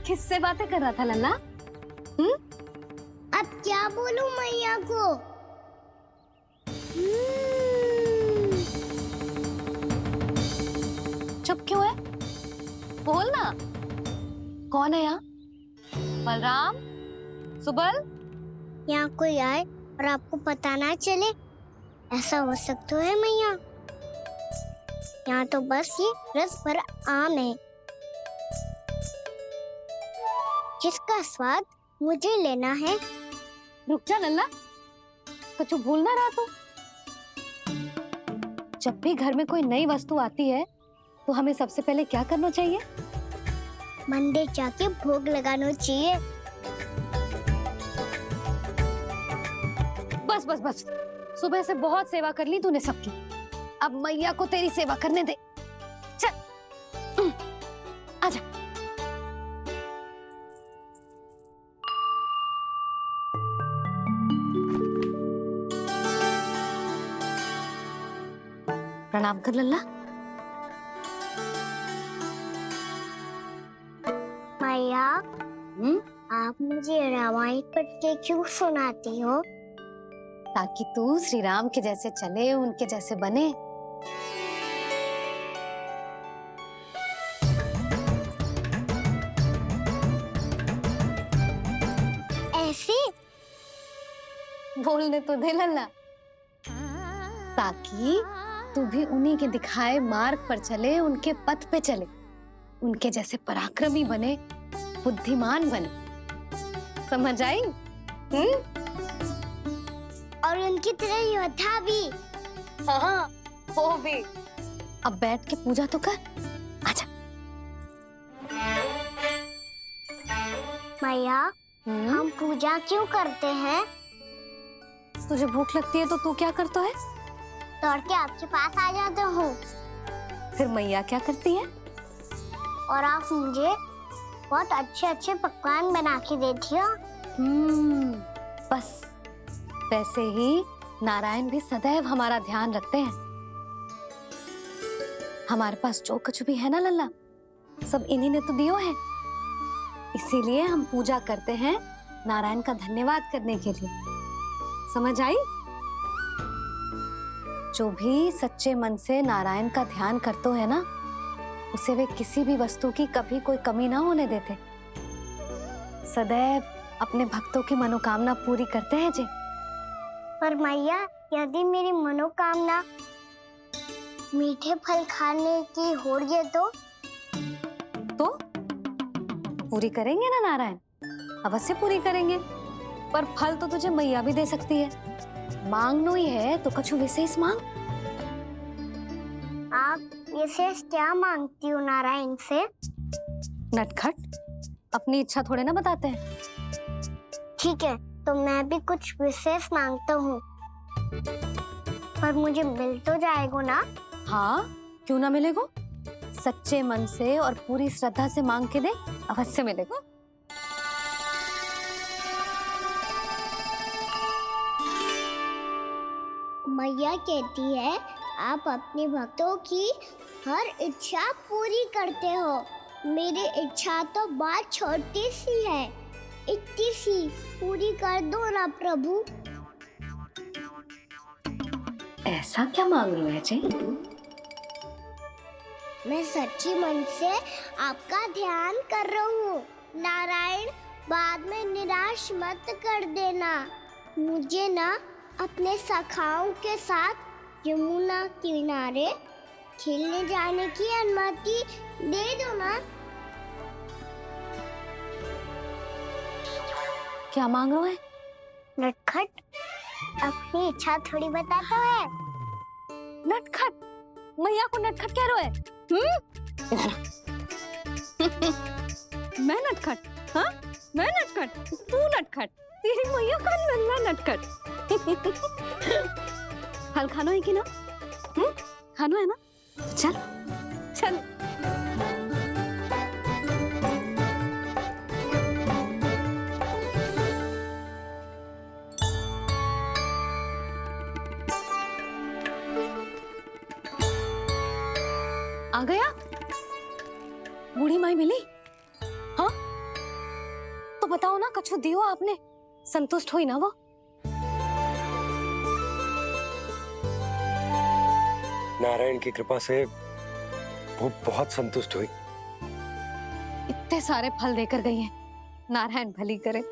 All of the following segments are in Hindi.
किससे बातें कर रहा था लल्ला? हम्म? अब क्या बोलूं मैया को? चुप क्यों है? बोल ना। कौन है यहाँ? बलराम? सुबल? यहाँ कोई आए और आपको पता ना चले, ऐसा हो सकता है मैया? यहाँ तो बस ये रस भरा आम है जिसका स्वाद मुझे लेना है। रुक जा लल्ला, कुछ भूल ना रहा तू। जब भी घर में कोई नई वस्तु आती है तो हमें सबसे पहले क्या करना चाहिए? मंदिर जाके भोग लगाना चाहिए। बस बस बस, सुबह से बहुत सेवा कर ली तूने सबकी, अब मैया को तेरी सेवा करने दे। चल आजा। प्रणाम कर लल्ला। मैया, आप मुझे रामायण पढ़ के क्यों सुनाती हो? ताकि तू श्री राम के जैसे चले, उनके जैसे बने। ऐसे बोलने तो दे लल्ला, ताकि तू भी उन्हीं के दिखाए मार्ग पर चले, उनके पथ पे चले, उनके जैसे पराक्रमी बने, बुद्धिमान बने। समझ आई? और उनकी तरह योद्धा भी। हाँ, वो भी। अब बैठ के पूजा तो कर। आजा। मैया, हम पूजा क्यों करते हैं? तुझे भूख लगती है तो तू क्या करता है? दौड़ के आपके पास आ जाता हूँ। फिर मैया क्या करती है? और आप मुझे बहुत अच्छे अच्छे पकवान बना के देती हो। बस वैसे ही नारायण भी सदैव हमारा ध्यान रखते हैं। हमारे पास जो कुछ भी है ना लल्ला, सब इन्हीं ने तो दियो है। इसीलिए हम पूजा करते हैं नारायण का धन्यवाद करने के लिए। समझ आई? जो भी सच्चे मन से नारायण का ध्यान करते है ना, उसे वे किसी भी वस्तु की कभी कोई कमी ना होने देते। सदैव अपने भक्तों की मनोकामना पूरी करते हैं जी। पर मैया, यदि मेरी मनोकामना मीठे फल खाने की हो रही तो पूरी करेंगे ना नारायण, अवश्य पूरी करेंगे। पर फल तो तुझे मैया भी दे सकती है। मांगनो ही है तो कुछ विशेष मांग। आप विशेष क्या मांगती हो नारायण से? नटखट, अपनी इच्छा थोड़े ना बताते हैं। ठीक है, तो मैं भी कुछ विशेष मांगता हूँ, पर मुझे मिल तो जाएगा ना? हाँ, क्यों ना मिलेगा। सच्चे मन से और पूरी श्रद्धा से मांग के दे, अवश्य मिलेगा। मैया कहती है आप अपने भक्तों की हर इच्छा पूरी करते हो। मेरी इच्छा तो बहुत छोटी सी है, इतनी सी पूरी कर दो ना प्रभु। ऐसा क्या मांग रहे हो जी? मैं सच्ची मन से आपका ध्यान कर रहा हूँ। नारायण, बाद में निराश मत कर देना। मुझे ना अपने सखाओं के साथ यमुना किनारे खेलने जाने की अनुमति दे दो ना। क्या मांग रहे हो? नटखट, अपनी इच्छा थोड़ी बताता है। नटखट? मैया को नटखट कह रहे हो? मैं नटखट? हाँ, मैं नटखट? तू नटखट? तेरी मैया का नल्ला नटखट। फल खाना है कि ना? खाना है ना? चल चल। आ गया? बूढ़ी माई मिली? हाँ, बताओ ना, कछु दियो आपने, संतुष्ट हुई ना वो? नारायण की कृपा से वो बहुत संतुष्ट हुई। इतने सारे फल देकर गई हैं, नारायण भली करे।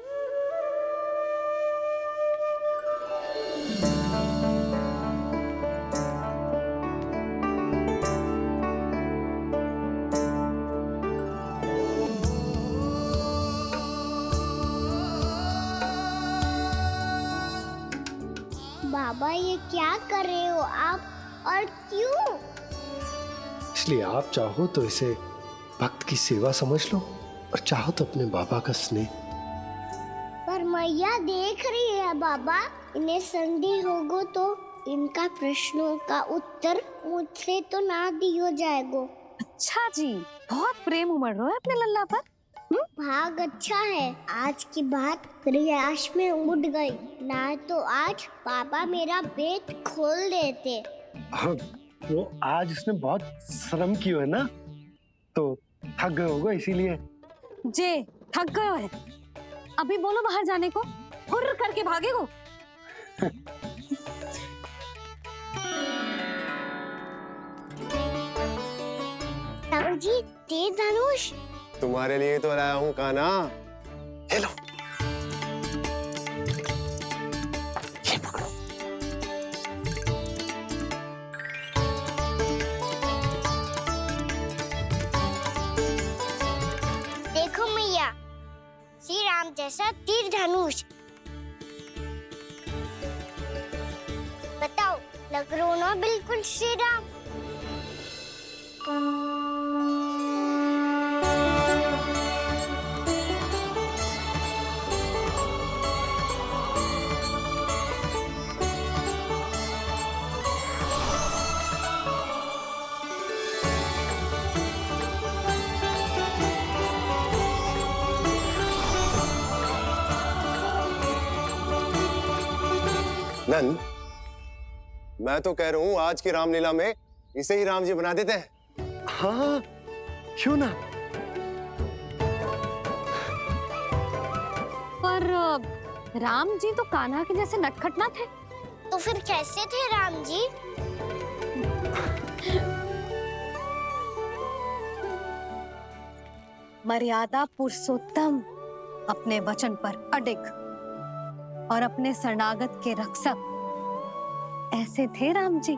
बाबा ये क्या कर रहे हो आप, और क्यों? इसलिए आप चाहो तो इसे भक्त की सेवा समझ लो, और चाहो तो अपने बाबा का स्नेह। पर मैया देख रही है बाबा, इन्हें संदेह होगो तो इनका प्रश्नों का उत्तर मुझसे तो ना दियो जाएगो। अच्छा जी, बहुत प्रेम उमड़ रहा है अपने लल्ला पर। भाग अच्छा है, आज की बात प्रयास में उड़ गई, ना तो आज पापा मेरा पेट खोल देते। वो आज उसने बहुत श्रम किया है ना, तो थक गए होगा इसीलिए। जे थक गयो है, अभी बोलो बाहर जाने को, हुर्र करके भागेगो। जी तेज धनुष तुम्हारे लिए तो लाया हूँ कान्हा। ले लो। ये पकड़ो। देखो मैया, श्री राम जैसा तीर धनुष। बताओ, लग रहा ना बिल्कुल श्री राम? नंद, मैं तो कह रहा हूँ आज की रामलीला में इसे ही राम जी बना देते हैं। हाँ, क्यों ना। पर राम जी तो कान्हा के जैसे नटखट ना थे। तो फिर कैसे थे राम जी? मर्यादा पुरुषोत्तम, अपने वचन पर अडिग और अपने शरणागत के रक्षक, ऐसे थे राम जी।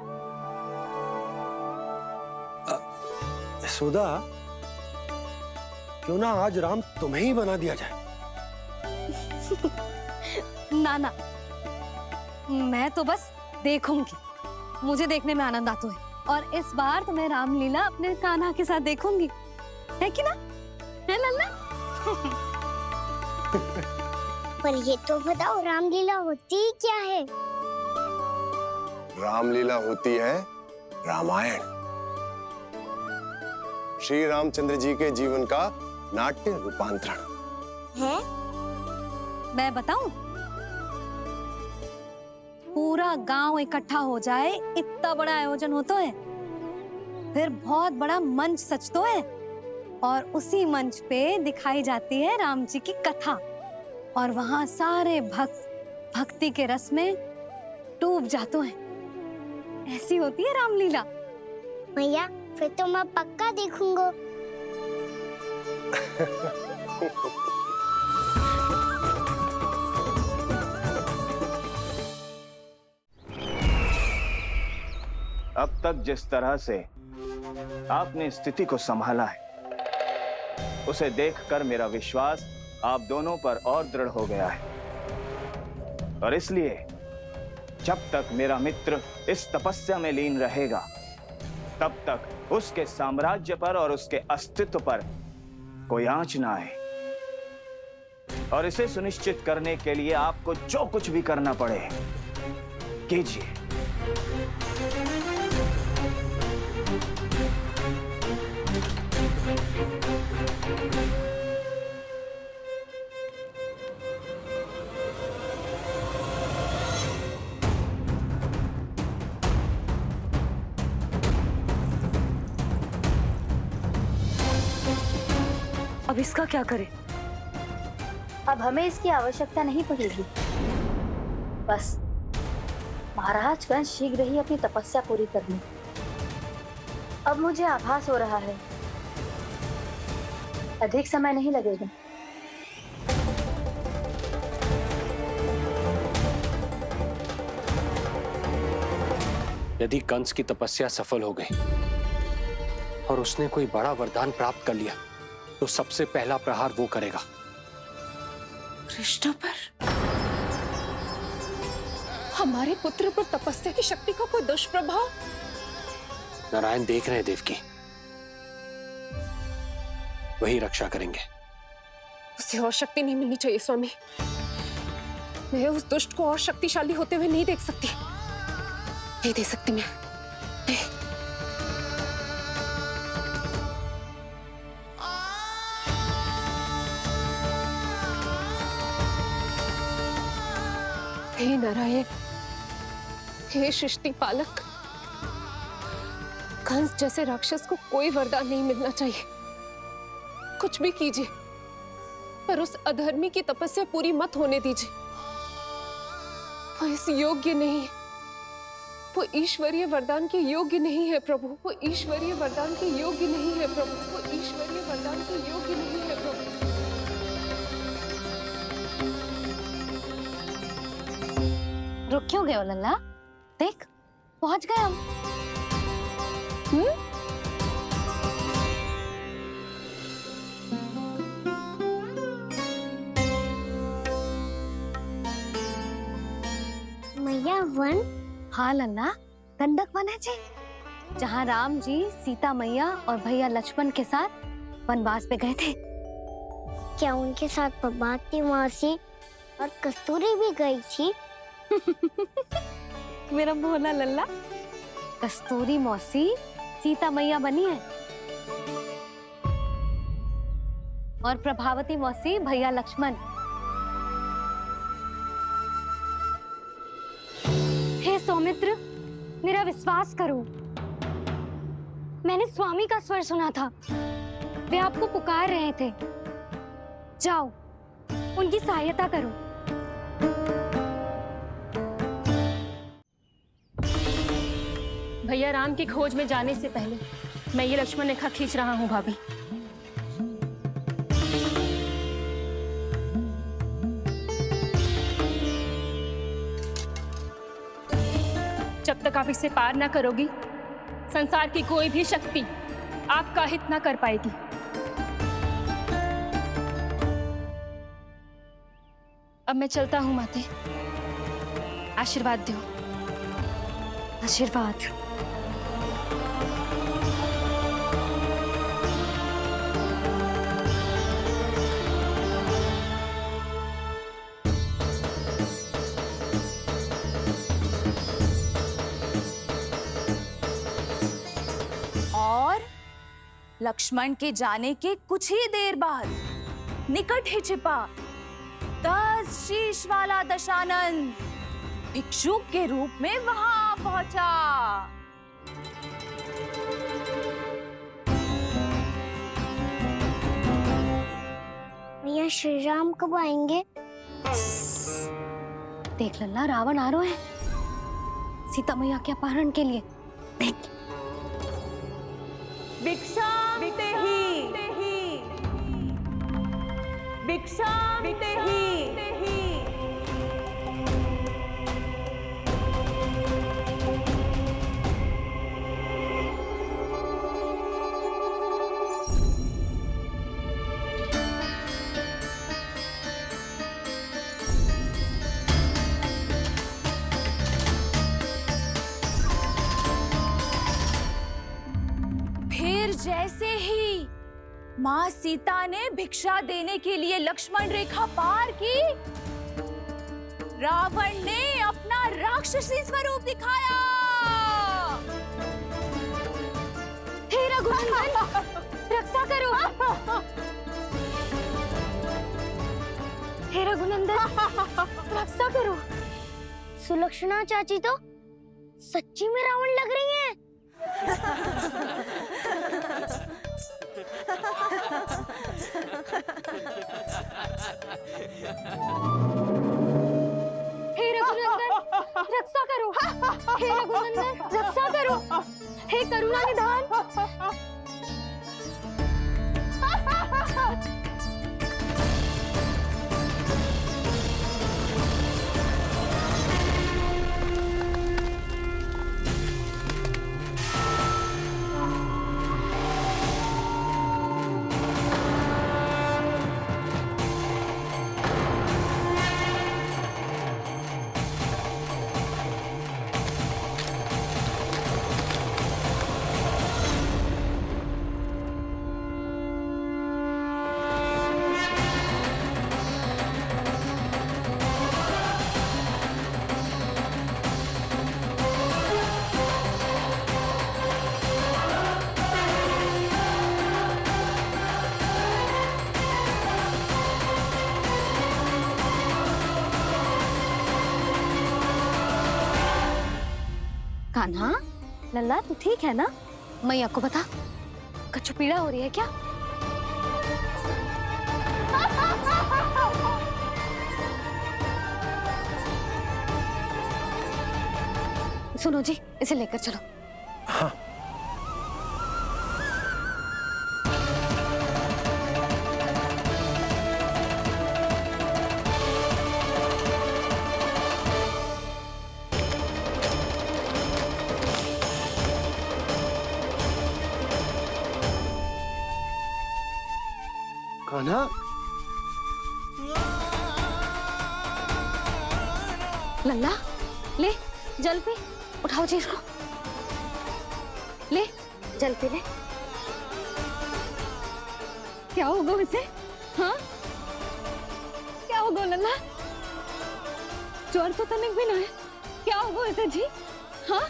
यशोदा, क्यों ना आज राम तुम्हें ही बना दिया जाए। ना ना, मैं तो बस देखूंगी, मुझे देखने में आनंद आता है, और इस बार तो मैं रामलीला अपने कान्हा के साथ देखूंगी, है कि ना, है लल्ला? पर ये तो बताओ, रामलीला होती क्या है? रामलीला होती है रामायण, श्री रामचंद्र जी के जीवन का नाट्य रूपांतरण है। मैं बताऊं? पूरा गांव इकट्ठा हो जाए, इतना बड़ा आयोजन होता है, फिर बहुत बड़ा मंच सजतो है, और उसी मंच पे दिखाई जाती है राम जी की कथा, और वहां सारे भक्त भक्ति के रस में डूब जाते हैं। ऐसी होती है रामलीला। भैया, फिर तो मैं पक्का देखूंगा। अब तक जिस तरह से आपने स्थिति को संभाला है, उसे देखकर मेरा विश्वास आप दोनों पर और दृढ़ हो गया है, और इसलिए जब तक मेरा मित्र इस तपस्या में लीन रहेगा, तब तक उसके साम्राज्य पर और उसके अस्तित्व पर कोई आंच ना आए। और इसे सुनिश्चित करने के लिए आपको जो कुछ भी करना पड़े कीजिए। अब इसका क्या करें? अब हमें इसकी आवश्यकता नहीं पड़ेगी। बस महाराजगण शीघ्र ही अपनी तपस्या पूरी कर लें। अब मुझे आभास हो रहा है अधिक समय नहीं लगेगा। यदि कंस की तपस्या सफल हो गई और उसने कोई बड़ा वरदान प्राप्त कर लिया तो सबसे पहला प्रहार वो करेगा। कृष्ण पर, हमारे पुत्र पर तपस्या की शक्ति का कोई दुष्प्रभाव? नारायण देख रहे हैं देवकी, वही रक्षा करेंगे। उसे और शक्ति नहीं मिलनी चाहिए स्वामी। मैं उस दुष्ट को और शक्तिशाली होते हुए नहीं देख सकती, नहीं दे सकती मैं। हे नारायण, हे सृष्टि पालक, कंस जैसे राक्षस को कोई वरदान नहीं मिलना चाहिए। कुछ भी कीजिए पर उस अधर्मी की तपस्या पूरी मत होने दीजिए। वो इस योग्य नहीं है, वो ईश्वरीय वरदान के योग्य नहीं है प्रभु। वो ईश्वरीय वरदान के योग्य नहीं है प्रभु। वो ईश्वरीय वरदान के योग्य नहीं है प्रभु। रुक क्यों गए हो लल्ला? देख पहुंच गए हम। मैया वन? हाँ लल्ला, गंडक वन है जी, जहाँ राम जी सीता मैया और भैया लक्ष्मण के साथ वनवास पे गए थे। क्या उनके साथ पद्मावती मौसी और कस्तूरी भी गई थी? मेरा भोला लल्ला, कस्तूरी मौसी सीता मैया बनी है और प्रभावती मौसी भैया लक्ष्मण। हे सौमित्र, मेरा विश्वास करो, मैंने स्वामी का स्वर सुना था। वे आपको पुकार रहे थे। जाओ, उनकी सहायता करो। भैया राम की खोज में जाने से पहले मैं ये लक्ष्मण रेखा खींच रहा हूँ भाभी। जब तक आप इसे पार ना करोगी, संसार की कोई भी शक्ति आपका हित ना कर पाएगी। अब मैं चलता हूँ माते, आशीर्वाद दो। आशीर्वाद। और लक्ष्मण के जाने के कुछ ही देर बाद निकट ही छिपा 10 शीश वाला दशानन भिक्षुक के रूप में वहां पहुंचा। भैया श्री राम कब आएंगे? देख लल्ला, रावण आ रहा है सीता मैया के अपहरण के लिए। देख, भिक्षा भिक्षा फिर जैसे ही माँ सीता ने भिक्षा देने के लिए लक्ष्मण रेखा पार की, रावण ने अपना राक्षसी स्वरूप दिखाया। हे रघुनंदन, रक्षा करो। हे रघुनंदन, रक्षा करो। सुलक्षणा चाची तो सच्ची में रावण लग रही हैं। कान्हा, लल्ला तू ठीक है ना? मैया को बता, कछु पीड़ा हो रही है क्या? सुनो जी, इसे लेकर चलो। हाँ। कान्हा, लल्ला ले जल पी, उठाओ जी इसको, ले जल पी ले। क्या होगा इसे? हाँ क्या होगा लल्ला? ज्वर तो तनिक भी ना है, क्या होगा इसे जी? हाँ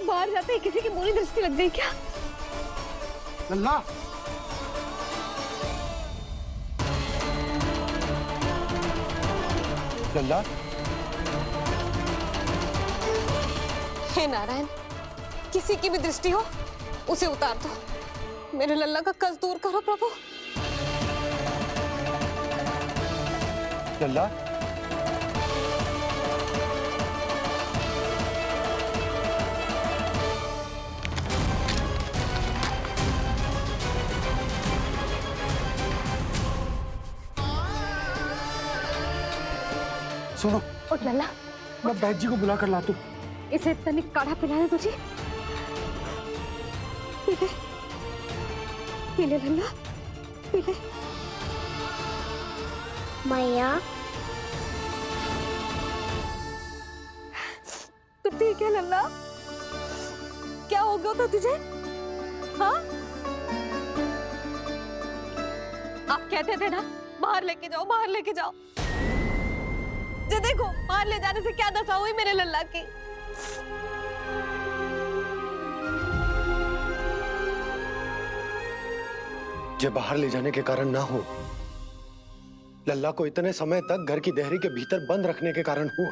बाहर जाते ही किसी की बुरी दृष्टि लग गई क्या? लल्ला, लल्ला, हे नारायण, किसी की भी दृष्टि हो उसे उतार दो। मेरे लल्ला का कष्ट दूर करो प्रभु। लल्ला, सुनो, उठ लल्ला, मैं बैद जी को बुला कर लाता हूँ। इसे तनिक काढ़ा पिलाना तुझे। पी ले, पी ले लल्ला, पी ले। मैया तू ठीक है लल्ला? क्या हो गया था तुझे? हाँ आप कहते थे ना बाहर लेके जाओ, बाहर लेके जाओ। ये देखो बाहर ले जाने से क्या दशा हुई मेरे लल्ला की। जो बाहर ले जाने के कारण ना हो, लल्ला को इतने समय तक घर की देहरी के भीतर बंद रखने के कारण हुआ।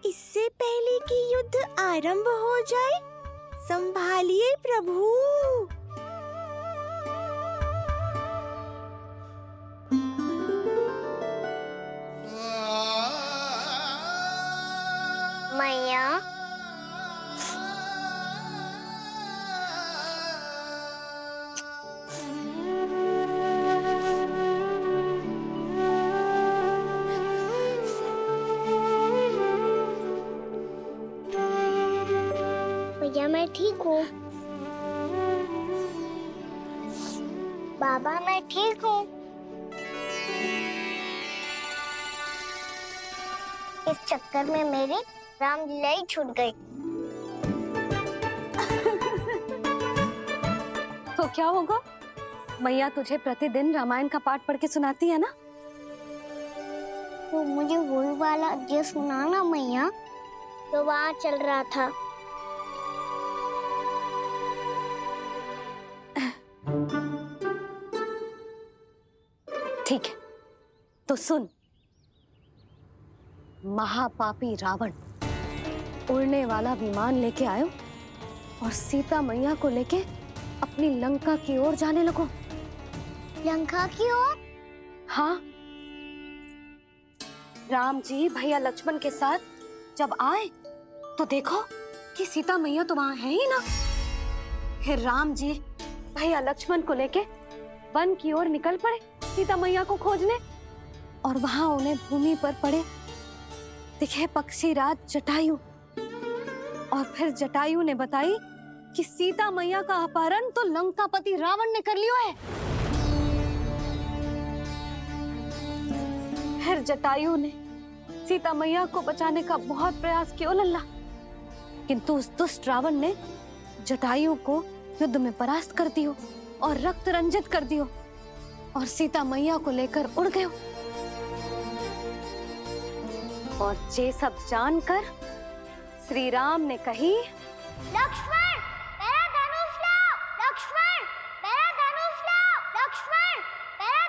इससे पहले कि युद्ध आरंभ हो जाए, संभालिए प्रभु। मैया भैया मैं ठीक हूँ। बाबा मैं ठीक हूँ। इस चक्कर में मेरी रामलीला ही छूट गई। तो क्या होगा? मैया तुझे प्रतिदिन रामायण का पाठ पढ़ के सुनाती है ना? तो मुझे वही वाला जो सुनाना मैया, तो वहाँ चल रहा था। ठीक है, तो सुन। महापापी रावण उड़ने वाला विमान लेके आयो और सीता मैया को लेके अपनी लंका की ओर जाने लगो। लंका की ओर? हाँ, राम जी भैया लक्ष्मण के साथ जब आए तो देखो कि सीता मैया तो वहां है ही ना। फिर राम जी भैया लक्ष्मण को लेके वन की ओर निकल पड़े सीता मैया को खोजने, और वहां उन्हें भूमि पर पड़े दिखे पक्षी राज जटायु। और फिर जटायु ने बताई कि सीता मैया का अपहरण तो लंकापति रावण ने कर लियो है। फिर जटायु ने सीता मैया को बचाने का बहुत प्रयास किया लल्ला, किंतु उस दुष्ट रावण ने जटायु को युद्ध में परास्त कर दियो और रक्त रंजित कर दियो और सीता मैया को लेकर उड़ गयो। और ये सब जानकर श्री राम ने कही, लक्ष्मण मेरा धनुष लाओ, लक्ष्मण मेरा धनुष लाओ, लक्ष्मण मेरा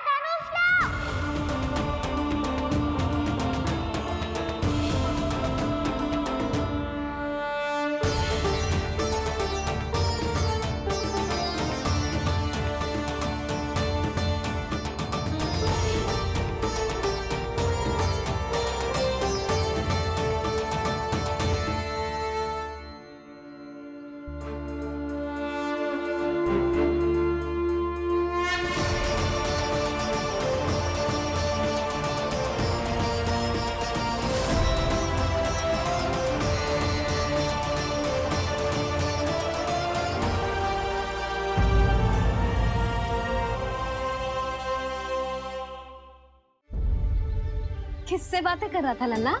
किससे बातें कर रहा था लल्ला?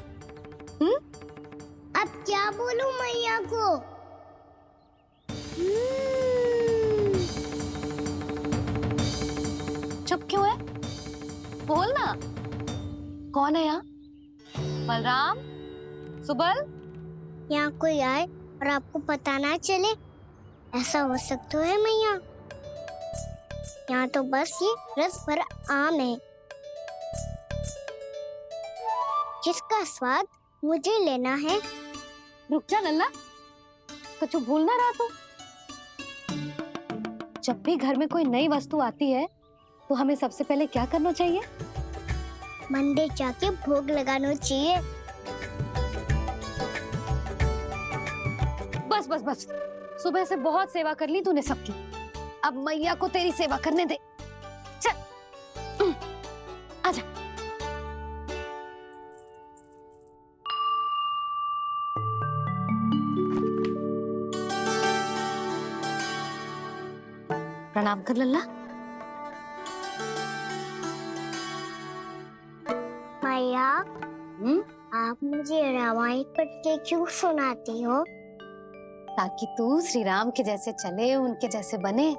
अब क्या बोलूं मैया को? चुप क्यों है? बोल ना। कौन है यहाँ? बलराम? सुबल? यहाँ कोई आए और आपको पता ना चले, ऐसा हो सकता है मैया? यहाँ तो बस ये रस भर आम है जिसका स्वाद मुझे लेना है। रुक जा लल्ला, कुछ भूल ना रहा तू। जब भी घर में कोई नई वस्तु आती है तो हमें सबसे पहले क्या करना चाहिए? मंदिर जाके भोग लगाना चाहिए। बस बस बस, सुबह से बहुत सेवा कर ली तूने सबकी, अब मैया को तेरी सेवा करने दे। चल आजा। प्रणाम कर लल्ला। मैया, आप मुझे रामायण पढ़ के क्यों सुनाती हो? ताकि तू श्री राम के जैसे चले, उनके जैसे बने।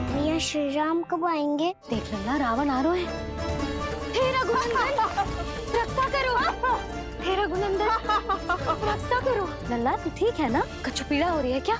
मैया, श्री राम कब आएंगे? देख लल्ला, रावण आ रहा है। हे रघुनंदन, रक्षा करो। हे रघुनंदन, रक्षा करो। लल्ला तू ठीक है ना? कछु पीड़ा हो रही है क्या?